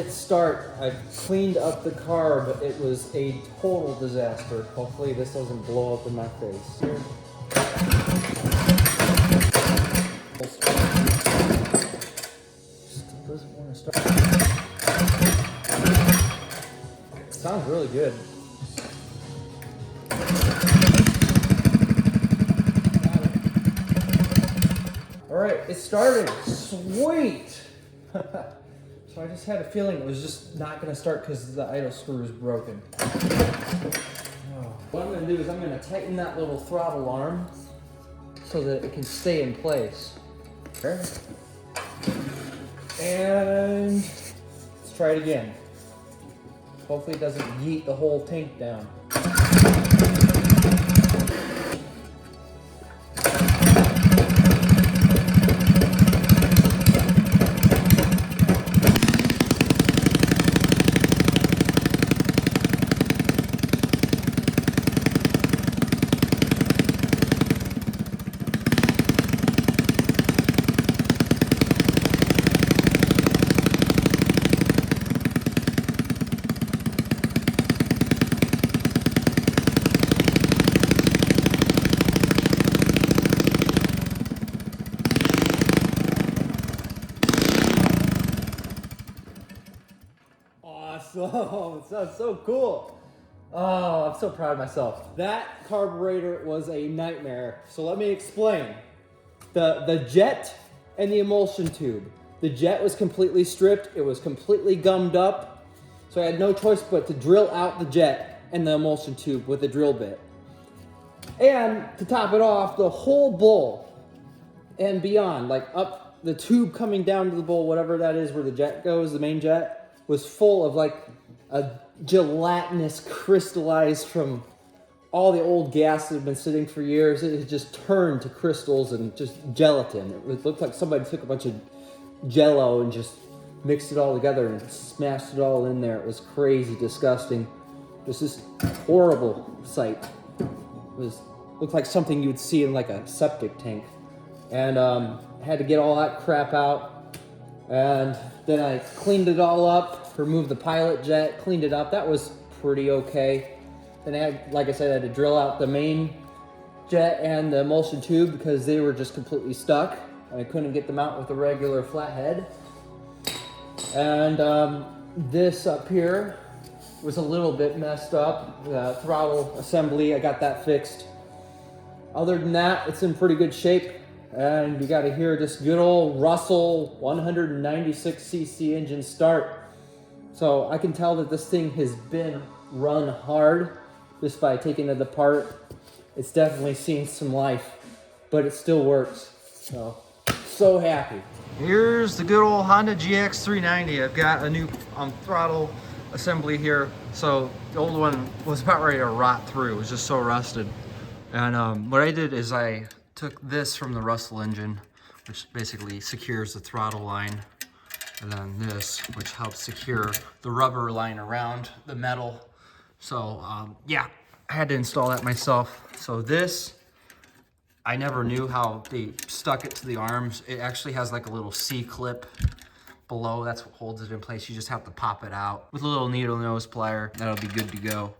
hit start. I cleaned up the carb. It was a total disaster. Hopefully this doesn't blow up in my face. Still doesn't want to start. Sounds really good. All right, it started. Sweet. So I just had a feeling it was just not going to start because the idle screw is broken. What I'm going to do is I'm going to tighten that little throttle arm so that it can stay in place. Okay. And let's try it again. Hopefully it doesn't yeet the whole tank down. Awesome, it sounds so cool. Oh, I'm so proud of myself. That carburetor was a nightmare. So let me explain. The jet and the emulsion tube. The jet was completely stripped. It was completely gummed up. So I had no choice but to drill out the jet and the emulsion tube with a drill bit. And to top it off, the whole bowl and beyond, like up the tube coming down to the bowl, whatever that is where the jet goes, the main jet, was full of like a gelatinous crystallized from all the old gas that had been sitting for years. It had just turned to crystals and just gelatin. It looked like somebody took a bunch of Jello and just mixed it all together and smashed it all in there. It was crazy, disgusting. Just this horrible sight. Looked like something you'd see in like a septic tank. And had to get all that crap out. And then I cleaned it all up, removed the pilot jet, cleaned it up. That was pretty okay. Then I had, like I said, I had to drill out the main jet and the emulsion tube because they were just completely stuck. I couldn't get them out with a regular flathead. And this up here was a little bit messed up. The throttle assembly, I got that fixed. Other than that, it's in pretty good shape. And you got to hear this good old Russell 196cc engine start. So I can tell that this thing has been run hard just by taking it apart. It's definitely seen some life, but it still works. So happy. Here's the good old Honda GX390. I've got a new throttle assembly here. So the old one was about ready to rot through. It was just so rusted. And what I did is I took this from the Russell engine, which basically secures the throttle line, and then this, which helps secure the rubber line around the metal. So yeah, I had to install that myself. So this, I never knew how they stuck it to the arms. It actually has like a little C-clip below. That's what holds it in place. You just have to pop it out with a little needle nose plier. That'll be good to go.